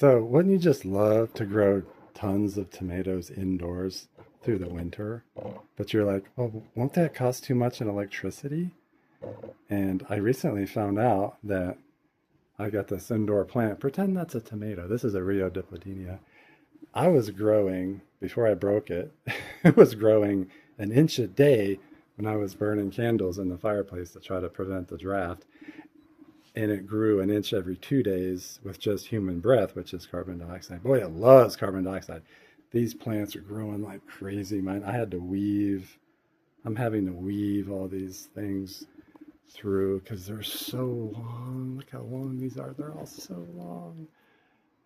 So, wouldn't you just love to grow tons of tomatoes indoors through the winter? But you're like, well, won't that cost too much in electricity? And I recently found out that I got this indoor plant. Pretend that's a tomato. This is a Rio Dipladenia. I was growing, before I broke it, it was growing an inch a day when I was burning candles in the fireplace to try to prevent the draft. And it grew an inch every 2 days with just human breath, which is carbon dioxide. Boy, it loves carbon dioxide. These plants are growing like crazy. Mine, I had to weave. I'm having to weave all these things through because they're so long. Look how long these are. They're all so long.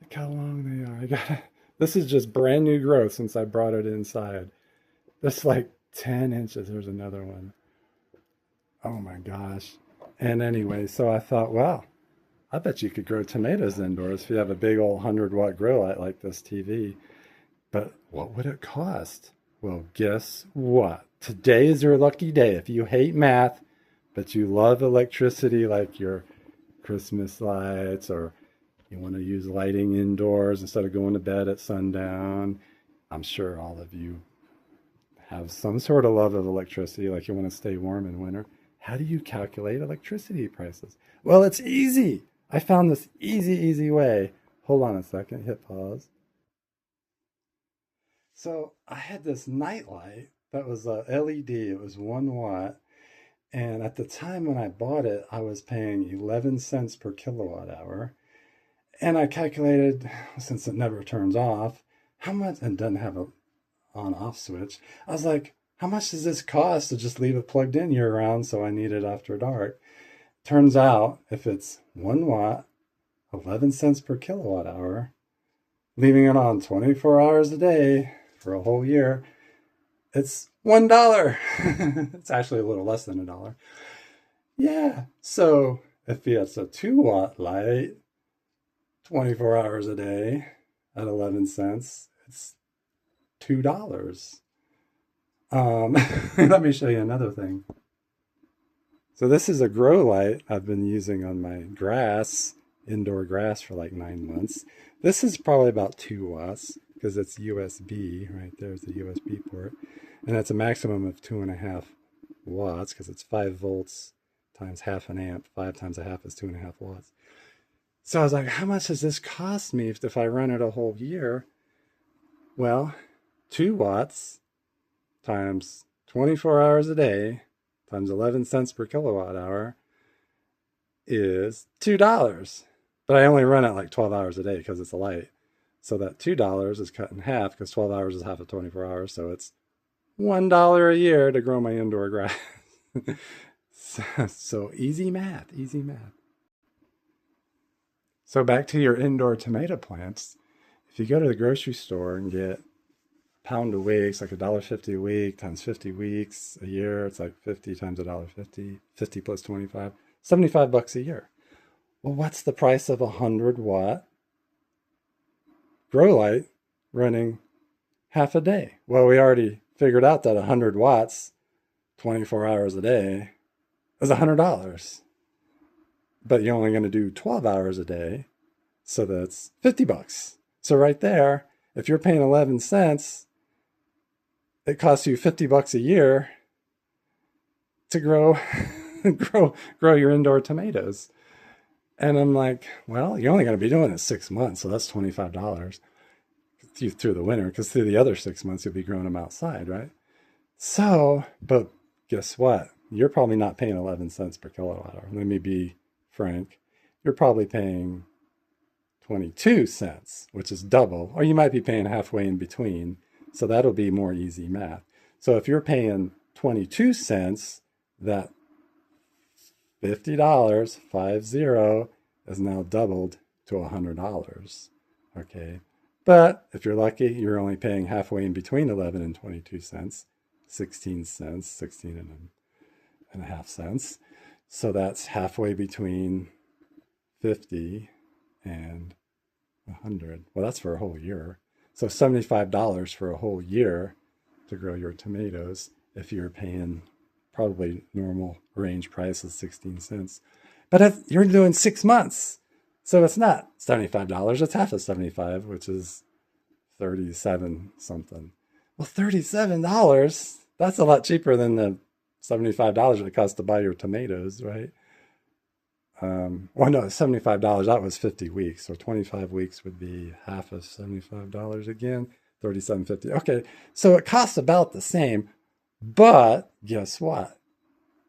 Look how long they are. I got this is just brand new growth since I brought it inside. That's like 10 inches. There's another one. Oh my gosh. And anyway, so I thought, well, I bet you could grow tomatoes indoors if you have a big old 100-watt grow light like this TV. But what would it cost? Well, guess what? Today is your lucky day. If you hate math, but you love electricity like your Christmas lights, or you want to use lighting indoors instead of going to bed at sundown, I'm sure all of you have some sort of love of electricity, like you want to stay warm in winter. How do you calculate electricity prices? Well, it's easy. I found this easy way. Hold on a second, hit pause. So I had this night light that was a LED. It was 1 watt. And at the time when I bought it, I was paying 11 cents per kilowatt hour. And I calculated, since it never turns off, how much, and doesn't have a on off switch. I was like, how much does this cost to just leave it plugged in year round so I need it after dark? Turns out if it's 1 watt, 11 cents per kilowatt hour, leaving it on 24 hours a day for a whole year, it's $1. It's actually a little less than $1. Yeah. So if it's a 2 watt light, 24 hours a day at 11 cents, it's $2. Let me show you another thing. So this is a grow light I've been using on my grass, indoor grass, for like 9 months. This is probably about 2 watts because it's USB. Right there's the USB port. And that's a maximum of 2.5 watts because it's 5 volts times half an amp. 5 times a half is 2.5 watts. So I was like, how much does this cost me if I run it a whole year? Well, 2 watts times 24 hours a day times 11 cents per kilowatt hour is $2. But I only run it like 12 hours a day because it's a light. So that $2 is cut in half because 12 hours is half of 24 hours. So it's $1 a year to grow my indoor grass. So easy math, easy math. So back to your indoor tomato plants. If you go to the grocery store and get pound a week, it's like $1.50 a week times 50 weeks a year. It's like 50 times $1.50, 50 plus 25, $75 a year. Well, what's the price of a 100-watt grow light running half a day? Well, we already figured out that 100 watts, 24 hours a day, is $100. But you're only going to do 12 hours a day, so that's $50. So right there, if you're paying 11 cents, it costs you $50 a year to grow grow your indoor tomatoes. And I'm like, well, you're only going to be doing it 6 months, so that's $25 through the winter, because through the other 6 months you'll be growing them outside, right? So, but guess what? You're probably not paying 11 cents per kilowatt hour. Let me be frank. You're probably paying 22 cents, which is double, or you might be paying halfway in between. So that'll be more easy math. So if you're paying 22 cents, that $50, 50, is now doubled to $100. Okay. But if you're lucky, you're only paying halfway in between 11 and 22 cents, 16 cents, 16 and a half cents. So that's halfway between 50 and 100. Well, that's for a whole year. So $75 for a whole year to grow your tomatoes if you're paying probably normal range price is 16 cents. But if you're doing 6 months, So it's not $75, it's half of 75, which is 37 something. Well, $37, that's a lot cheaper than the $75 it costs to buy your tomatoes, right? Well, no, $75, that was 50 weeks. So 25 weeks would be half of $75 again, 37.50. Okay, so it costs about the same, but guess what?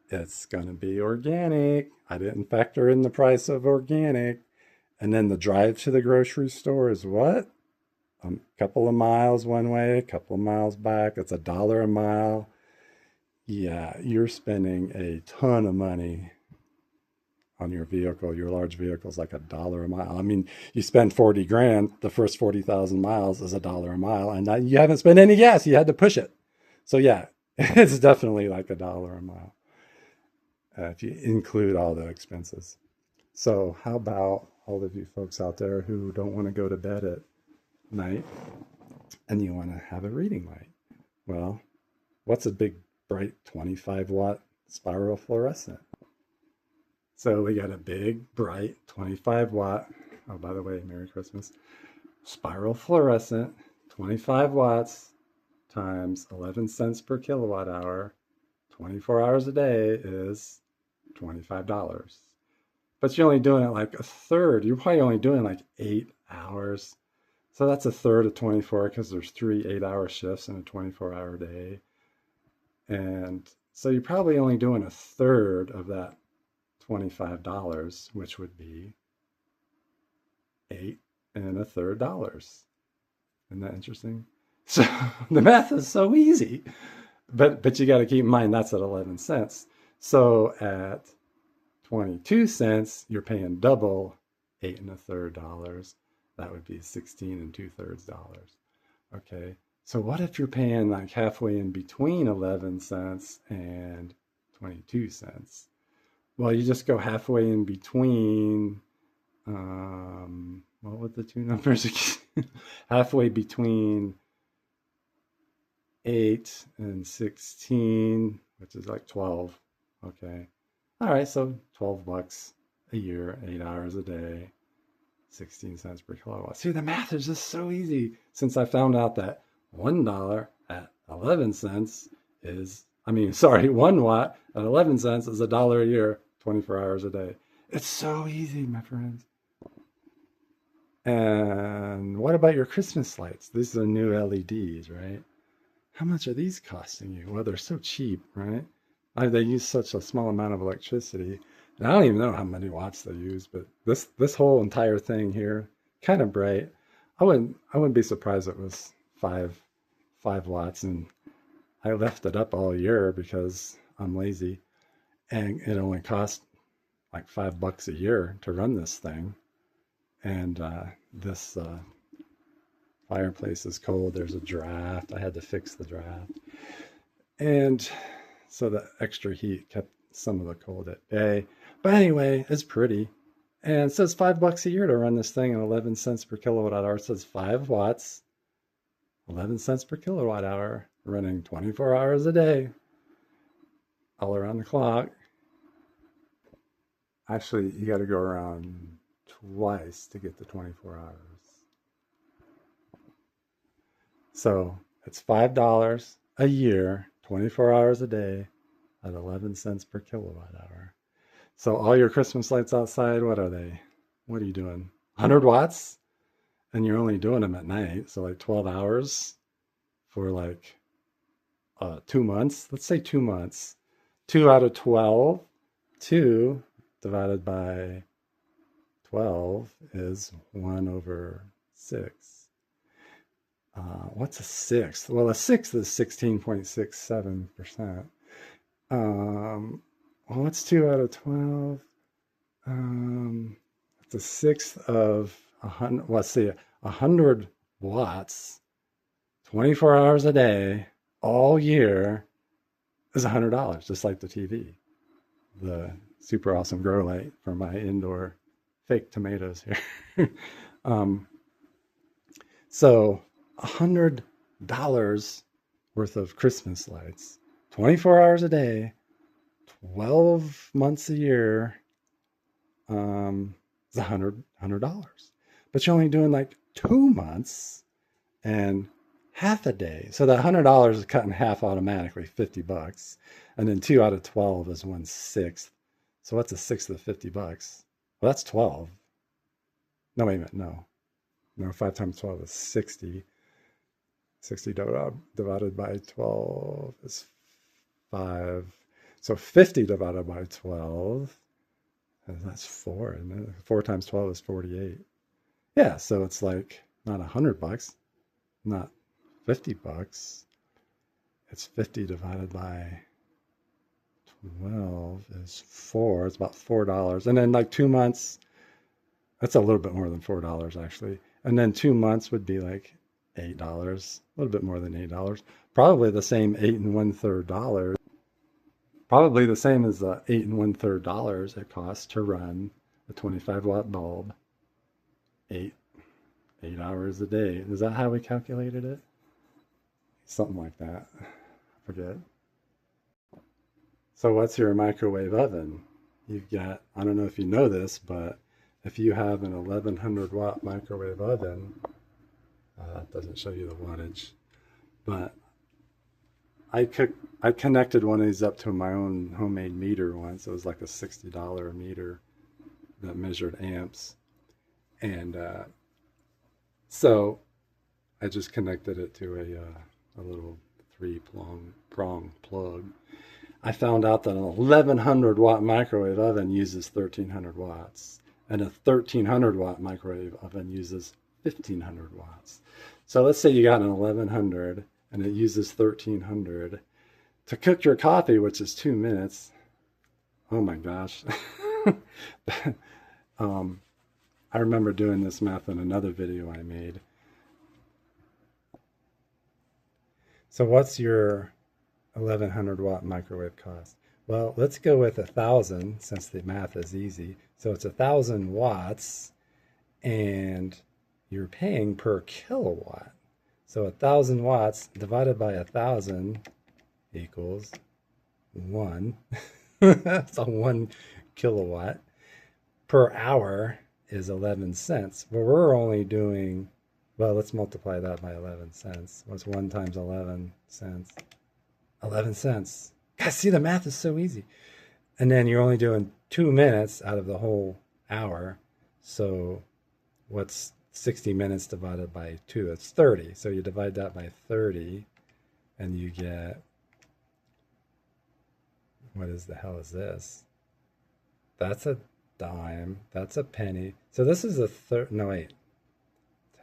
It's going to be organic. I didn't factor in the price of organic. And then the drive to the grocery store is what? A couple of miles one way, a couple of miles back. It's $1 a mile. Yeah, you're spending a ton of money on your vehicle. Your large vehicle is like $1 a mile. I mean, you spend 40 grand, the first 40,000 miles is $1 a mile, and you haven't spent any gas. You had to push it. So yeah, it's definitely like $1 a mile if you include all the expenses. So how about all of you folks out there who don't want to go to bed at night and you want to have a reading light? Well, what's a big bright 25-watt spiral fluorescent? So we got a big bright 25-watt, oh, by the way, Merry Christmas, spiral fluorescent, 25 watts times 11 cents per kilowatt hour, 24 hours a day is $25. But you're only doing it like a third. You're probably only doing like 8 hours. So that's a third of 24 because there's 3 8-hour shifts in a 24-hour day. And so you're probably only doing a third of that $25, which would be 8 and a third dollars. Isn't that interesting? So the math is so easy, but you got to keep in mind that's at 11 cents. So at 22 cents, you're paying double 8 and a third dollars. That would be 16 and 2/3 dollars. Okay. So what if you're paying like halfway in between 11 cents and 22 cents? Well, you just go halfway in between, what were the two numbers again? Halfway between 8 and 16, which is like 12. Okay. All right, so $12 a year, 8 hours a day, 16 cents per kilowatt. See, the math is just so easy since I found out that $1 at 11 cents is, I mean, sorry, 1 watt at 11 cents is $1 a year, 24 hours a day. It's so easy, my friends. And what about your Christmas lights? These are new LEDs, right? How much are these costing you? Well, they're so cheap, right? They use such a small amount of electricity. And I don't even know how many watts they use, but this whole entire thing here, kind of bright. I wouldn't be surprised if it was five watts, and I left it up all year because I'm lazy, and it only cost like $5 a year to run this thing. And this fireplace is cold. There's a draft. I had to fix the draft, and so the extra heat kept some of the cold at bay. But anyway, it's pretty. And it says $5 a year to run this thing, and 11 cents per kilowatt hour. It says 5 watts, 11 cents per kilowatt hour, running 24 hours a day, all around the clock. Actually, you got to go around twice to get the 24 hours. So it's $5 a year, 24 hours a day, at 11 cents per kilowatt hour. So all your Christmas lights outside, what are they? What are you doing? 100 watts? And you're only doing them at night. So like 12 hours for like 2 months. Let's say 2 months. 2 out of 12. 2 divided by 12 is 1/6. What's a sixth? Well, a sixth is 16.67%. Well, what's 2 out of 12? It's a sixth of 100. Let's see, 100 watts, 24 hours a day, all year is $100, just like the TV. The super awesome grow light for my indoor fake tomatoes here. So $100 worth of Christmas lights, 24 hours a day, 12 months a year. It's $100. But you're only doing like 2 months and half a day. So that $100 is cut in half automatically, $50. And then 2 out of 12 is 1/6. So what's a sixth of $50? Well, that's 12. No, wait a minute. No. 5 times 12 is 60. 60 divided by 12 is 5. So 50 divided by 12, that's 4. And 4 times 12 is 48. Yeah, so it's like not $100, not $50. It's 50 divided by 12 is 4. It's about $4. And then like 2 months, that's a little bit more than $4 actually. And then 2 months would be like $8, a little bit more than $8. Probably the same 8 1/3 dollars. Probably the same as the 8 1/3 dollars it costs to run a 25-watt bulb 8 hours a day. Is that how we calculated it? Something like that. I forget. So what's your microwave oven? You've got, I don't know if you know this, but if you have an 1100-watt microwave oven, it doesn't show you the wattage, but I connected one of these up to my own homemade meter once. It was like a $60 meter that measured amps. And so I just connected it to a little 3-prong plug. I found out that an 1100-watt microwave oven uses 1300 watts, and a 1300-watt microwave oven uses 1500 watts. So let's say you got an 1100 and it uses 1300 to cook your coffee, which is 2 minutes. Oh my gosh. I remember doing this math in another video I made. So what's your 1100-watt microwave cost? Well, let's go with 1,000 since the math is easy. So it's 1,000 watts and you're paying per kilowatt. So 1,000 watts divided by 1,000 equals 1. So 1 kilowatt per hour is 11 cents. Well, we're only doing, well, let's multiply that by 11 cents. What's 1 times 11 cents? 11 cents. Guys, see, the math is so easy. And then you're only doing 2 minutes out of the whole hour. So what's 60 minutes divided by 2? It's 30. So you divide that by 30 and you get, what is the hell is this? That's a dime. That's a penny. So this is a third, no wait,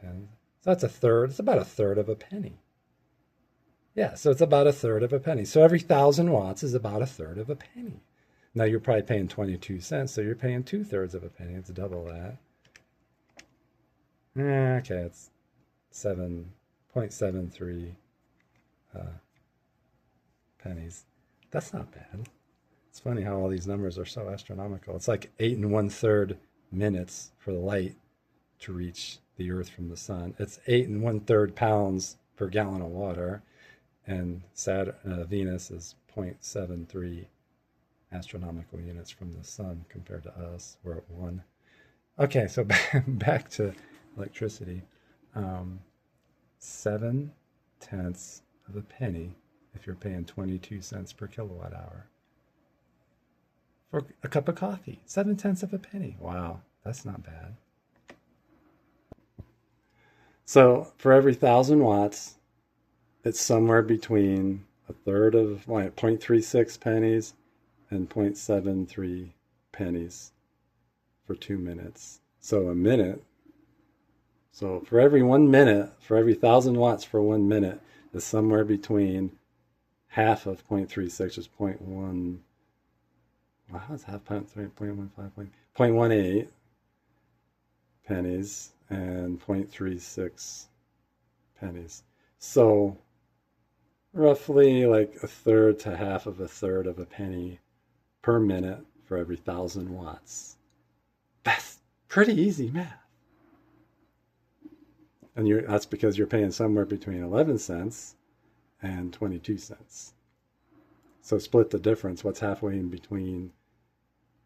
10. So that's a third. It's about a third of a penny. Yeah, so it's about a third of a penny. So every 1,000 watts is about a third of a penny. Now you're probably paying 22 cents, so you're paying 2/3 of a penny. It's double that. Okay, it's 7.73 pennies. That's not bad. It's funny how all these numbers are so astronomical. It's like 8 1/3 minutes for the light to reach the Earth from the sun. It's 8 1/3 pounds per gallon of water, and Venus is 0.73 astronomical units from the sun compared to us. We're at 1. Okay, so back to electricity. 7/10 of a penny if you're paying 22 cents per kilowatt hour. For a cup of coffee, 7/10 of a penny. Wow, that's not bad. So for every 1,000 watts, it's somewhere between a third of 0.36 pennies and 0.73 pennies for 2 minutes. So a minute. So for every 1 minute, for every 1,000 watts for 1 minute is somewhere between half of 0.36 is 0.1. Wow, how's half 0.15, 0.18 pennies and 0.36 pennies. So roughly like a third to half of a third of a penny per minute for every 1,000 watts. That's pretty easy math. And that's because you're paying somewhere between 11 cents and 22 cents. So split the difference. What's halfway in between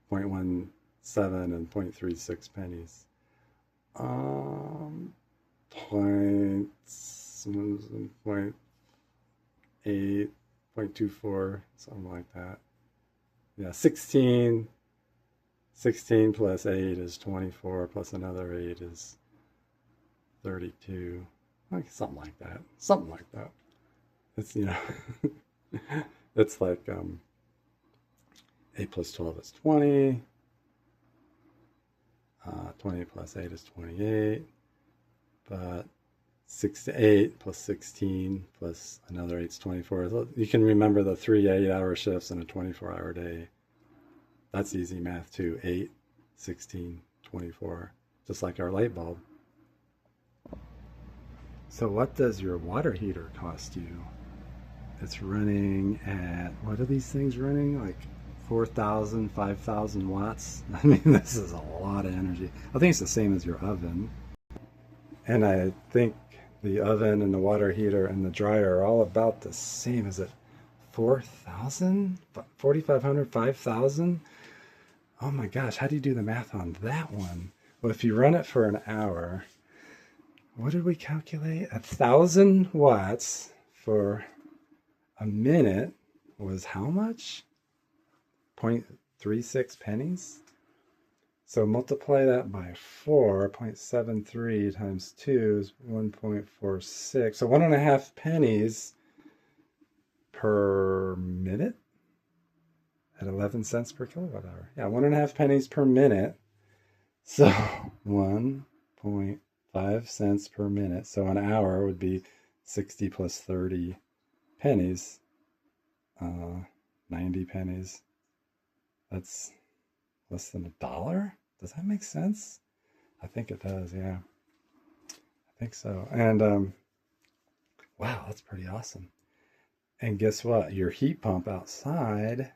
0.16 and 0.36 pennies. Point, point 8, 0.24, something like that. Yeah, 16 plus 8 is 24, plus another 8 is 32. Like something like that. Something like that. It's, it's like 8 plus 12 is 20. 20 plus 8 is 28. But 6 to 8 plus 16 plus another 8 is 24. You can remember the 3 8-hour shifts in a 24-hour day. That's easy math too. 8, 16, 24. Just like our light bulb. So what does your water heater cost you? It's running at, what are these things running? Like 4,000, 5,000 watts? I mean, this is a lot of energy. I think it's the same as your oven. And I think the oven and the water heater and the dryer are all about the same. Is it 4,000? 4,500? 5,000? Oh my gosh, how do you do the math on that one? Well, if you run it for an hour, what did we calculate? 1,000 watts for a minute was how much? 0.36 pennies? So multiply that by 4, 0.73 times 2 is 1.46. So 1.5 pennies per minute at 11 cents per kilowatt hour. Yeah, 1.5 pennies per minute. So 1.5 cents per minute. So an hour would be 60 plus 30 pennies. 90 pennies. That's less than $1. Does that make sense? I think it does, yeah. I think so. And wow, that's pretty awesome. And guess what? Your heat pump outside.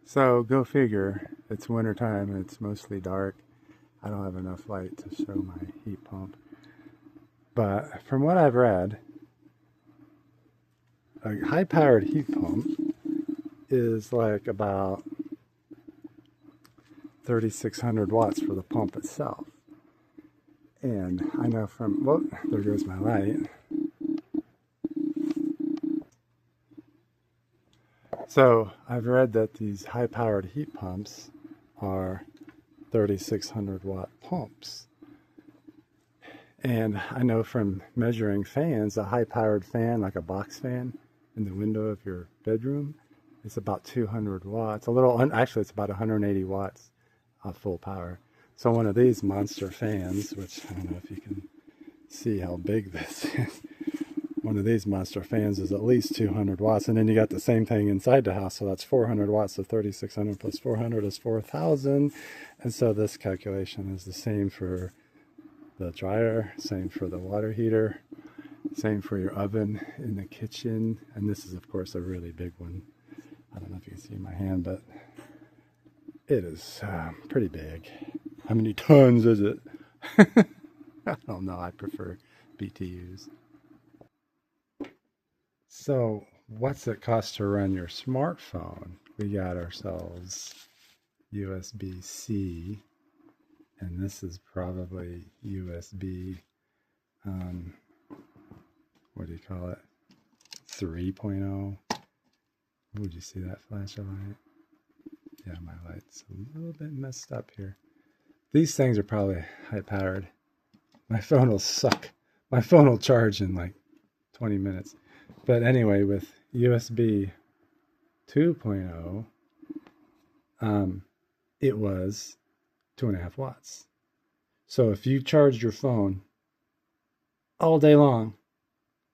So go figure. It's wintertime and it's mostly dark. I don't have enough light to show my heat pump. But from what I've read, a high-powered heat pump is like about 3,600 watts for the pump itself. And I know from, well, there goes my light. So I've read that these high-powered heat pumps are 3,600 watt pumps. And I know from measuring fans, a high-powered fan, like a box fan in the window of your bedroom, it's about 200 watts. Actually, it's about 180 watts of full power. So one of these monster fans, which I don't know if you can see how big this is. One of these monster fans is at least 200 watts. And then you got the same thing inside the house. So that's 400 watts. So 3,600 plus 400 is 4,000. And so this calculation is the same for the dryer, same for the water heater, same for your oven in the kitchen. And this is, of course, a really big one. I don't know if you can see my hand, but it is pretty big. How many tons is it? I don't know. I prefer BTUs. So what's it cost to run your smartphone? We got ourselves USB-C, and this is probably USB, what do you call it? 3.0. Would you see that flash of light? Yeah, my light's a little bit messed up here. These things are probably high powered. My phone will suck. My phone will charge in like 20 minutes. But anyway, with USB 2.0, it was 2.5 watts. So if you charged your phone all day long,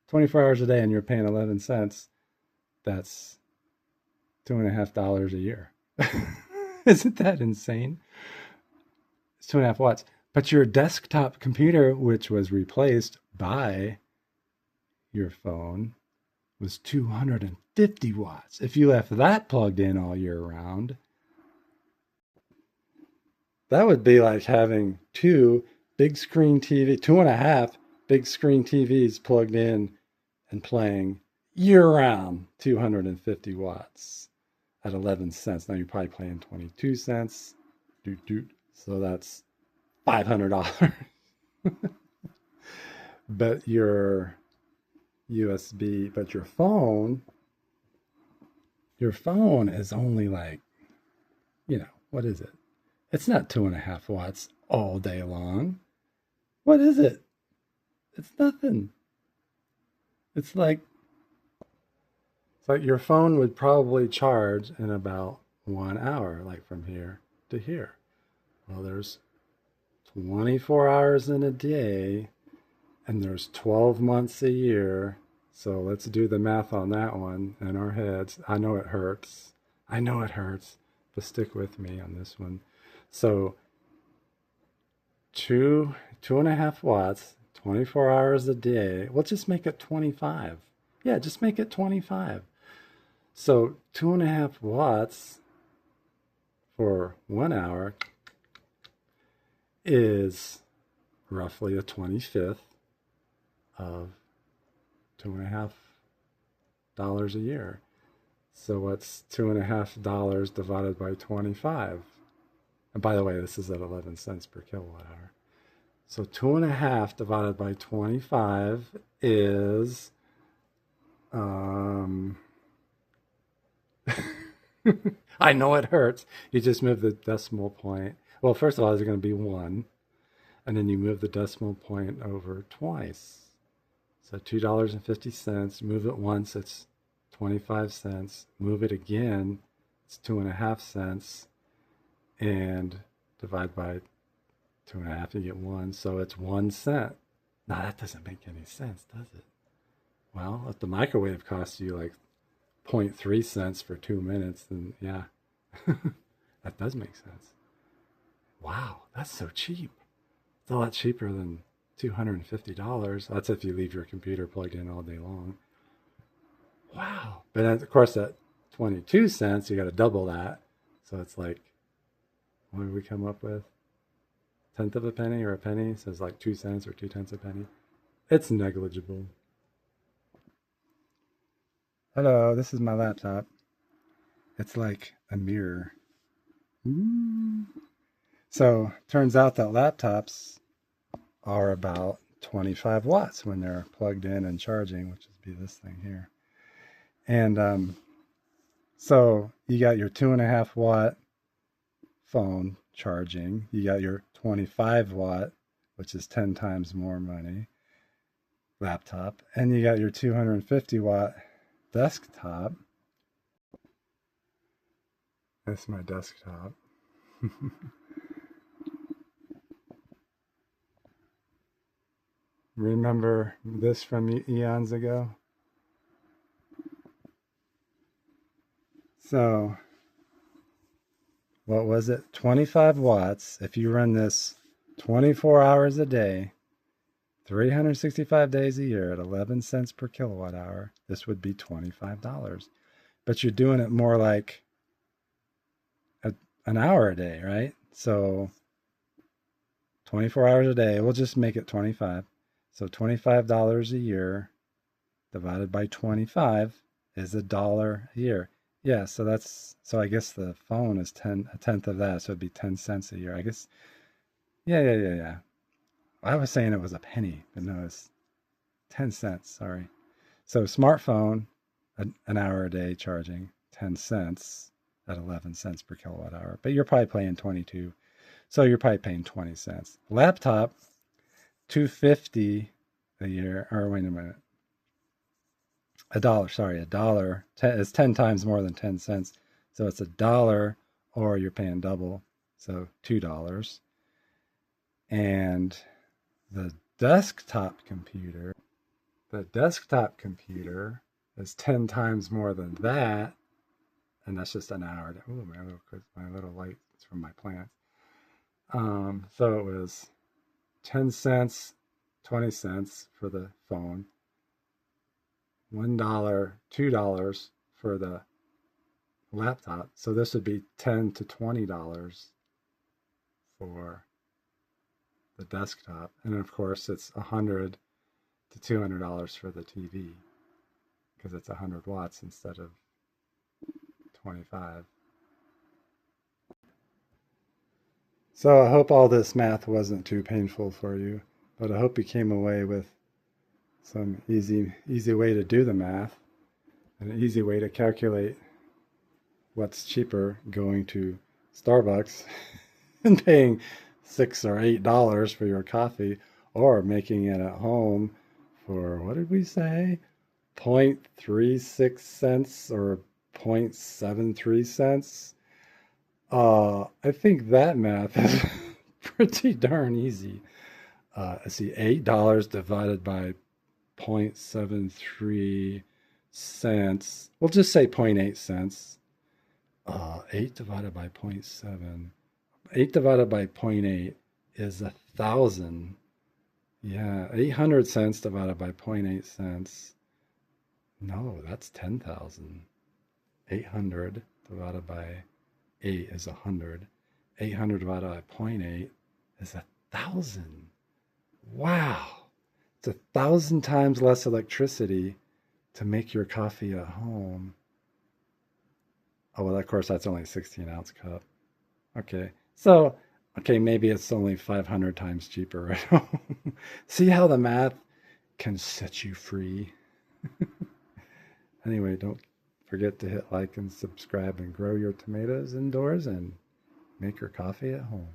24 hours a day, and you're paying 11 cents, that's $2.50 a year. Isn't that insane? It's 2.5 watts. But your desktop computer, which was replaced by your phone, was 250 watts. If you left that plugged in all year round, that would be like having 2.5 big screen TVs plugged in and playing year round, 250 watts. at 11 cents. Now you're probably paying 22 cents. Doot, doot. So that's $500. But your USB, but your phone is only like, what is it? It's not 2.5 watts all day long. What is it? It's nothing. It's like your phone would probably charge in about 1 hour, like from here to here. Well, there's 24 hours in a day, and there's 12 months a year. So let's do the math on that one in our heads. I know it hurts. But stick with me on this one. So 2.5 watts, 24 hours a day. We'll just make it 25. Yeah, just make it 25. So 2.5 watts for 1 hour is roughly a 25th of $2.5 a year. So what's $2.5 divided by 25? And by the way, this is at 11 cents per kilowatt hour. So 2.5 divided by 25 is I know it hurts. You just move the decimal point. Well, first of all, there's going to be 1. And then you move the decimal point over twice. So $2.50. Move it once, it's 25 cents. Move it again, it's 2.5 cents. And divide by 2.5, you get 1. So it's 1 cent. Now that doesn't make any sense, does it? Well, if the microwave costs you like 0.3 cents for 2 minutes, then yeah, that does make sense. Wow, that's so cheap. It's a lot cheaper than $250. That's if you leave your computer plugged in all day long. Wow. But then, of course, at 22 cents, you got to double that. So it's like, what did we come up with? 1/10 of a penny or a penny? So it's like 2 cents or 2/10 a penny. It's negligible. Hello, this is my laptop. It's like a mirror. Ooh. So turns out that laptops are about 25 watts when they're plugged in and charging, which would be this thing here. And so you got your 2.5 watt phone charging. You got your 25 watt, which is 10 times more money, laptop. And you got your 250 watt desktop. That's my desktop. Remember this from eons ago? So, what was it? 25 watts. If you run this 24 hours a day, 365 days a year at 11 cents per kilowatt hour, this would be $25. But you're doing it more like an hour a day, right? So 24 hours a day, we'll just make it 25. So $25 a year divided by 25 is $1 a year. Yeah, so I guess the phone is a tenth of that, so it'd be 10 cents a year. I guess, yeah. I was saying it was a penny, but no, it's 10 cents, sorry. So smartphone, an hour a day charging, 10 cents at 11 cents per kilowatt hour. But you're probably paying 22, so you're probably paying 20 cents. Laptop, $2.50 a year, or wait a minute. $1 is 10 times more than 10 cents. So it's $1, or you're paying double, so $2. And the desktop computer is 10 times more than that, and that's just an hour. Oh, my little light is from my plants. So it was 10 cents, 20 cents for the phone, $1, $2 for the laptop. So this would be $10 to $20 for the desktop. And of course, it's $100 to $200 for the TV because it's 100 watts instead of $1.25. So I hope all this math wasn't too painful for you, but I hope you came away with some easy way to do the math, and an easy way to calculate what's cheaper, going to Starbucks and paying $6 or $8 for your coffee, or making it at home for, what did we say, 0.36 cents or 0.73 cents. I think that math is pretty darn easy. Let's see, $8 divided by 0.73 cents. We'll just say 0.8 cents. 8 divided by 0.7. 8 divided by 0.8 is 1,000. Yeah, 800 cents divided by 0.8 cents. No, that's 10,000. 800 divided by 8 is 100. 800 divided by 0.8 is 1,000. Wow. It's 1,000 times less electricity to make your coffee at home. Oh, well, of course, that's only a 16-ounce cup. Okay. So, okay, maybe it's only 500 times cheaper at home. See how the math can set you free? Anyway, don't forget to hit like and subscribe and grow your tomatoes indoors and make your coffee at home.